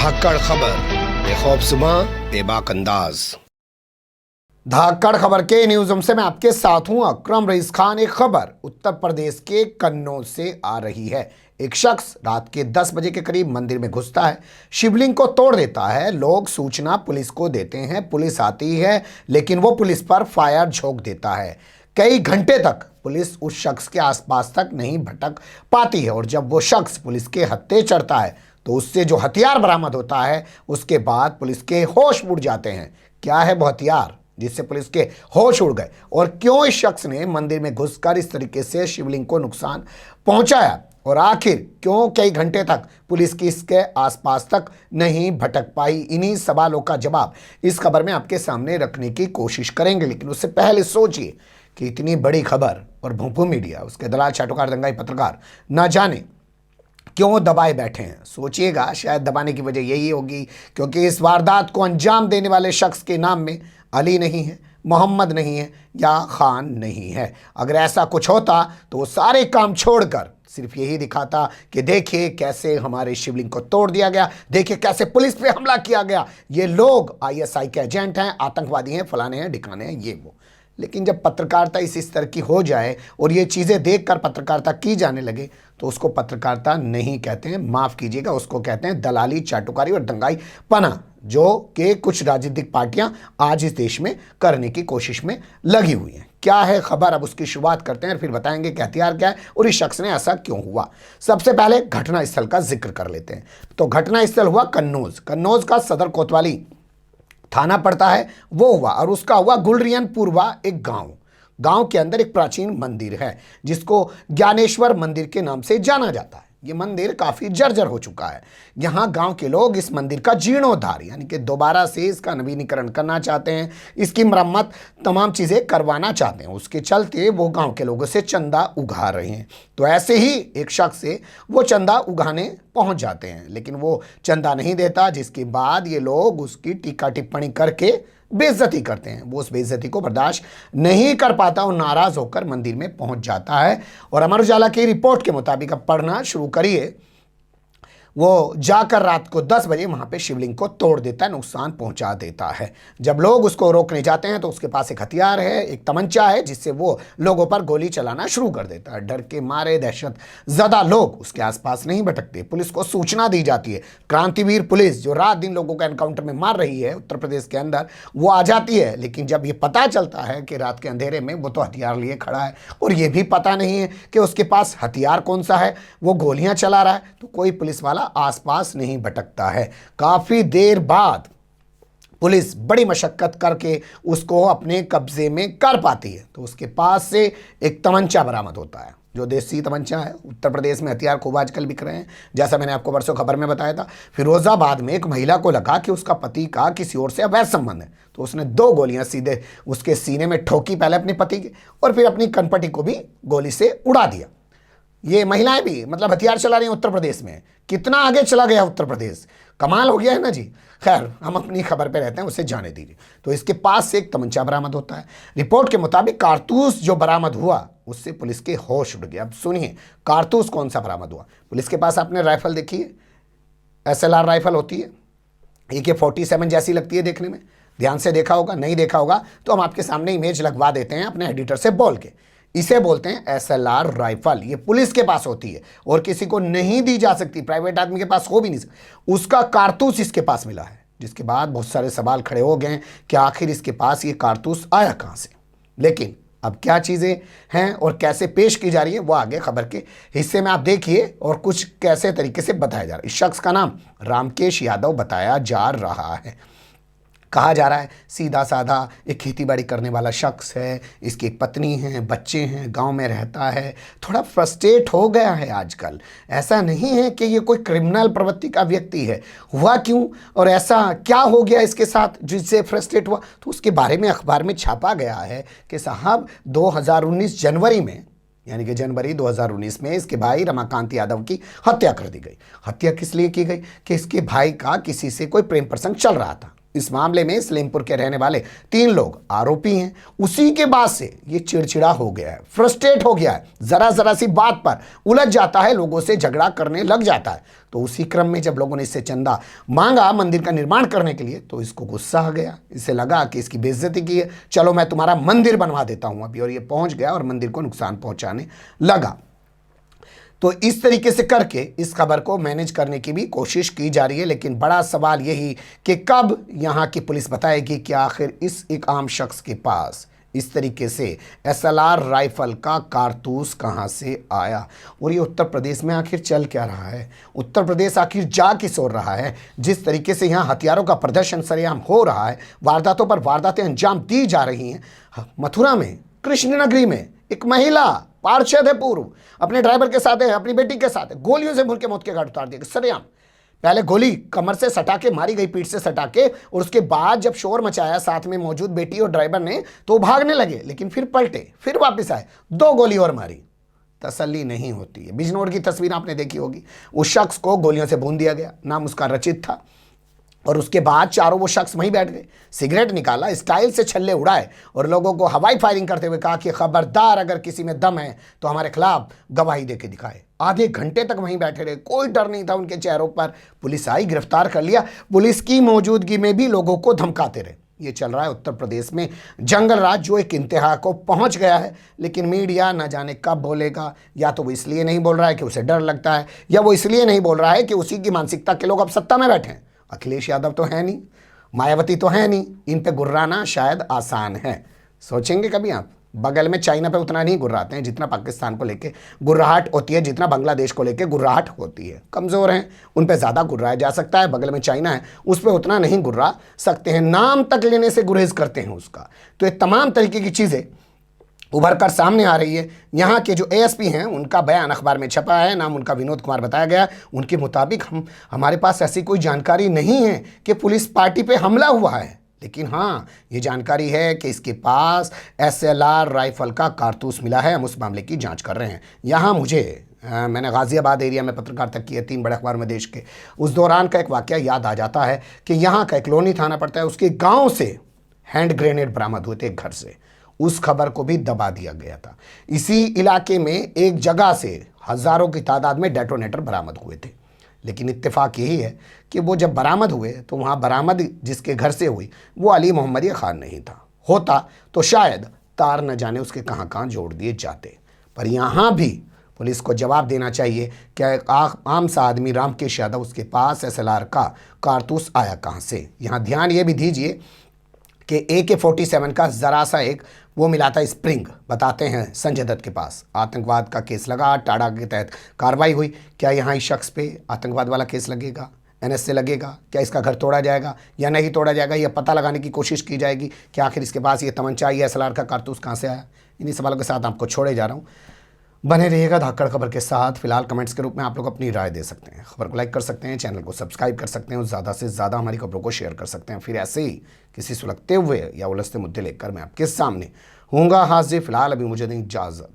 धाकड़ खबर, बेखौफसुमा बेबाक अंदाज। धाकड़ खबर के न्यूज रूम से मैं आपके साथ हूं अकरम रईस खान। एक खबर उत्तर प्रदेश के कन्नौज से आ रही है। एक शख्स रात के 10 बजे के करीब मंदिर में घुसता है, शिवलिंग को तोड़ देता है। लोग सूचना पुलिस को देते हैं, पुलिस आती है, लेकिन वो पुलिस पर फायर झोंक देता है। कई घंटे तक पुलिस उस शख्स के आसपास तक नहीं भटक पाती है और जब वो शख्स पुलिस के हत्थे चढ़ता है तो उससे जो हथियार बरामद होता है, उसके बाद पुलिस के होश उड़ जाते हैं। क्या है वो हथियार जिससे पुलिस के होश उड़ गए और क्यों इस शख्स ने मंदिर में घुसकर इस तरीके से शिवलिंग को नुकसान पहुंचाया, और आखिर क्यों कई घंटे तक पुलिस की इसके आसपास तक नहीं भटक पाई, इन्हीं सवालों का जवाब इस खबर में आपके सामने रखने की कोशिश करेंगे। लेकिन उससे पहले सोचिए कि इतनी बड़ी खबर और भूपू मीडिया, उसके दलाल चाटुकार दंगाई पत्रकार न जाने क्यों दबाए बैठे हैं। सोचिएगा, शायद दबाने की वजह यही होगी क्योंकि इस वारदात को अंजाम देने वाले शख्स के नाम में अली नहीं है, मोहम्मद नहीं है या खान नहीं है। अगर ऐसा कुछ होता तो वो सारे काम छोड़कर सिर्फ यही दिखाता कि देखिए कैसे हमारे शिवलिंग को तोड़ दिया गया, देखिए कैसे पुलिस पे हमला किया गया, ये लोग आईएसआई के एजेंट हैं, आतंकवादी हैं, फलाने हैं, ढिकाने हैं, ये वो। लेकिन जब पत्रकारिता इस स्तर की हो जाए और ये चीज़ें देखकर पत्रकारिता की जाने लगे तो उसको पत्रकारिता नहीं कहते हैं, माफ़ कीजिएगा, उसको कहते हैं दलाली, चाटुकारी और दंगाई पना, जो कि कुछ राजनीतिक पार्टियां आज इस देश में करने की कोशिश में लगी हुई हैं। क्या है खबर, अब उसकी शुरुआत करते हैं, फिर बताएंगे कि हथियार क्या है और इस शख्स ने ऐसा क्यों हुआ। सबसे पहले घटना स्थल का जिक्र कर लेते हैं। तो घटना स्थल हुआ कन्नौज का सदर कोतवाली थाना पड़ता है, वो हुआ, और उसका हुआ गुलरियन पूर्वा एक गांव के अंदर एक प्राचीन मंदिर है जिसको ज्ञानेश्वर मंदिर के नाम से जाना जाता है। ये मंदिर काफ़ी जर्जर हो चुका है। यहाँ गांव के लोग इस मंदिर का जीर्णोद्धार यानी कि दोबारा से इसका नवीनीकरण करना चाहते हैं, इसकी मरम्मत, तमाम चीज़ें करवाना चाहते हैं। उसके चलते वो गांव के लोगों से चंदा उगा रहे हैं। तो ऐसे ही एक शख्स से वो चंदा उगाने पहुँच जाते हैं, लेकिन वो चंदा नहीं देता, जिसके बाद ये लोग उसकी टीका टिप्पणी करके बेइज्जती करते हैं। वो उस बेइज्जती को बर्दाश्त नहीं कर पाता और नाराज होकर मंदिर में पहुंच जाता है। और अमर उजाला की रिपोर्ट के मुताबिक, अब पढ़ना शुरू करिए, वो जाकर रात को 10 बजे वहां पे शिवलिंग को तोड़ देता है, नुकसान पहुंचा देता है। जब लोग उसको रोकने जाते हैं तो उसके पास एक हथियार है, एक तमंचा है, जिससे वो लोगों पर गोली चलाना शुरू कर देता है। डर के मारे दहशत ज़दा लोग उसके आसपास नहीं भटकते। पुलिस को सूचना दी जाती है। क्रांतिवीर पुलिस जो रात दिन लोगों को एनकाउंटर में मार रही है उत्तर प्रदेश के अंदर, वो आ जाती है। लेकिन जब ये पता चलता है कि रात के अंधेरे में वो तो हथियार लिए खड़ा है और ये भी पता नहीं है कि उसके पास हथियार कौन सा है, वो गोलियां चला रहा है, तो कोई पुलिस वाला आसपास नहीं भटकता है। काफी देर बाद पुलिस बड़ी मशक्कत करके उसको अपने कब्जे में कर पाती है। तो उसके पास से एक तमंचा बरामद होता है, जो देसी तमंचा है। उत्तर प्रदेश में हथियार खूब आजकल बिक रहे हैं, जैसा मैंने आपको परसों खबर में बताया था। फिरोजाबाद में एक महिला को लगा कि उसका पति का किसी और से अवैध संबंध है, तो उसने 2 गोलियां सीधे उसके सीने में ठोकी, पहले अपने पति के और फिर अपनी कनपटी को भी गोली से उड़ा दिया। ये महिलाएं भी मतलब हथियार चला रही हैं उत्तर प्रदेश में। कितना आगे चला गया उत्तर प्रदेश, कमाल हो गया है ना जी। खैर, हम अपनी खबर पे रहते हैं, उसे जाने दीजिए। तो इसके पास से एक तमंचा बरामद होता है। रिपोर्ट के मुताबिक कारतूस जो बरामद हुआ उससे पुलिस के होश उड़ गए। अब सुनिए कारतूस कौन सा बरामद हुआ। पुलिस के पास आपने राइफल देखी है, SLR राइफल होती है, AK-47 जैसी लगती है देखने में। ध्यान से देखा होगा, नहीं देखा होगा तो हम आपके सामने इमेज लगवा देते हैं अपने एडिटर से बोल के। इसे बोलते हैं SLR राइफल। ये पुलिस के पास होती है और किसी को नहीं दी जा सकती, प्राइवेट आदमी के पास हो भी नहीं सकती। उसका कारतूस इसके पास मिला है, जिसके बाद बहुत सारे सवाल खड़े हो गए कि आखिर इसके पास ये कारतूस आया कहाँ से। लेकिन अब क्या चीज़ें हैं और कैसे पेश की जा रही है वो आगे खबर के हिस्से में आप देखिए और कुछ कैसे तरीके से बताया जा रहा है। इस शख्स का नाम रामकेश यादव बताया जा रहा है। कहा जा रहा है सीधा साधा एक खेतीबाड़ी करने वाला शख्स है, इसकी एक पत्नी है, बच्चे हैं, गांव में रहता है, थोड़ा फ्रस्ट्रेट हो गया है आजकल। ऐसा नहीं है कि ये कोई क्रिमिनल प्रवृत्ति का व्यक्ति है। हुआ क्यों और ऐसा क्या हो गया इसके साथ जिससे फ्रस्ट्रेट हुआ, तो उसके बारे में अखबार में छापा गया है कि साहब 2019 जनवरी में, यानी कि जनवरी 2019 में इसके भाई रमाकांत यादव की हत्या कर दी गई। हत्या किस लिए की गई कि इसके भाई का किसी से कोई प्रेम प्रसंग चल रहा था। इस मामले में सलेमपुर के रहने वाले 3 लोग आरोपी हैं। उसी के बाद से ये चिड़चिड़ा हो गया है, फ्रस्ट्रेट हो गया है, जरा जरा सी बात पर उलझ जाता है, लोगों से झगड़ा करने लग जाता है। तो उसी क्रम में जब लोगों ने इससे चंदा मांगा मंदिर का निर्माण करने के लिए, तो इसको गुस्सा आ गया। इसे लगा कि इसकी बेइज्जती की है, चलो मैं तुम्हारा मंदिर बनवा देता हूं अभी। और ये पहुंच गया और मंदिर को नुकसान पहुंचाने लगा। तो इस तरीके से करके इस खबर को मैनेज करने की भी कोशिश की जा रही है। लेकिन बड़ा सवाल यही कि कब यहां की पुलिस बताएगी कि आखिर इस एक आम शख्स के पास इस तरीके से SLR राइफल का कारतूस कहां से आया, और ये उत्तर प्रदेश में आखिर चल क्या रहा है, उत्तर प्रदेश आखिर जा किस ओर रहा है। जिस तरीके से यहाँ हथियारों का प्रदर्शन सरेआम हो रहा है, वारदातों पर वारदातें अंजाम दी जा रही हैं। मथुरा में, कृष्णनगरी में एक महिला पार्षद है, पूर्व अपने ड्राइवर के साथ है, अपनी बेटी के साथ है, गोलियों से भून के मौत के घाट उतार दिया सरेआम। पहले गोली कमर से सटा के मारी गई, पीठ से सटा के, और उसके बाद जब शोर मचाया साथ में मौजूद बेटी और ड्राइवर ने, तो भागने लगे, लेकिन फिर पलटे, फिर वापस आए, 2 गोली और मारी। तसल्ली नहीं होती है। बिजनौर की तस्वीर आपने देखी होगी, उस शख्स को गोलियों से भून दिया गया, नाम उसका रचित था, और उसके बाद चारों वो शख्स वहीं बैठ गए, सिगरेट निकाला, स्टाइल से छल्ले उड़ाए और लोगों को हवाई फायरिंग करते हुए कहा कि खबरदार अगर किसी में दम है तो हमारे खिलाफ गवाही दे के दिखाए। आधे घंटे तक वहीं बैठे रहे, कोई डर नहीं था उनके चेहरों पर। पुलिस आई, गिरफ्तार कर लिया, पुलिस की मौजूदगी में भी लोगों को धमकाते रहे। ये चल रहा है उत्तर प्रदेश में जंगल राज, जो एक इंतहा को पहुंच गया है। लेकिन मीडिया न जाने कब बोलेगा, या तो वो इसलिए नहीं बोल रहा है कि उसे डर लगता है, या वो इसलिए नहीं बोल रहा है कि उसी की मानसिकता के लोग अब सत्ता में बैठे हैं। अखिलेश यादव तो है नहीं, मायावती तो है नहीं, इन पे गुर्राना शायद आसान है। सोचेंगे कभी आप, बगल में चाइना पे उतना नहीं गुर्राते हैं जितना पाकिस्तान को लेके गुर्राहट होती है, जितना बांग्लादेश को लेके गुर्राहट होती है। कमज़ोर हैं, उन पे ज़्यादा गुर्राया जा सकता है। बगल में चाइना है, उस पर उतना नहीं गुर्रा सकते हैं, नाम तक लेने से गुरेज करते हैं उसका। तो ये तमाम तरीके की चीज़ें उभर कर सामने आ रही है। यहाँ के जो ASP हैं, उनका बयान अखबार में छपा है, नाम उनका विनोद कुमार बताया गया। उनके मुताबिक हमारे पास ऐसी कोई जानकारी नहीं है कि पुलिस पार्टी पे हमला हुआ है, लेकिन हाँ ये जानकारी है कि इसके पास SLR राइफल का कारतूस मिला है। हम उस मामले की जांच कर रहे हैं। यहाँ मैंने गाज़ियाबाद एरिया में पत्रकारिता की है, 3 बड़े अखबार में देश के। उस दौरान का एक वाक़या याद आ जाता है कि यहाँ का एक लोनी थाना पड़ता है, उसके गाँव से हैंड ग्रेनेड बरामद हुए थे एक घर से। उस खबर को भी दबा दिया गया था। इसी इलाके में एक जगह से हज़ारों की तादाद में डेटोनेटर बरामद हुए थे। लेकिन इत्तेफाक यही है कि वो जब बरामद हुए तो वहाँ बरामद जिसके घर से हुई वो अली मोहम्मद खान नहीं था। होता तो शायद तार न जाने उसके कहाँ कहाँ जोड़ दिए जाते। पर यहाँ भी पुलिस को जवाब देना चाहिए कि आम सा आदमी रामकेश यादव, उसके पास SLR का कारतूस आया कहाँ से। यहाँ ध्यान ये भी दीजिए कि AK-47 का ज़रा सा एक वो मिला था स्प्रिंग, बताते हैं संजय दत्त के पास। आतंकवाद का केस लगा, टाडा के तहत कार्रवाई हुई। क्या यहाँ इस शख्स पे आतंकवाद वाला केस लगेगा, NS से लगेगा? क्या इसका घर तोड़ा जाएगा या नहीं तोड़ा जाएगा? यह पता लगाने की कोशिश की जाएगी कि आखिर इसके पास ये तमंचा या SLR का कारतूस कहाँ से आया। इन्हीं सवालों के साथ आपको छोड़े जा रहा हूँ। बने रहिएगा धाकड़ खबर के साथ। फिलहाल कमेंट्स के रूप में आप लोग अपनी राय दे सकते हैं, खबर को लाइक कर सकते हैं, चैनल को सब्सक्राइब कर सकते हैं और ज़्यादा से ज़्यादा हमारी खबरों को शेयर कर सकते हैं। फिर ऐसे ही किसी सुलगते हुए या उलझते मुद्दे लेकर मैं आपके सामने हूँगा हाजिर। फिलहाल अभी मुझे दें इजाज़त।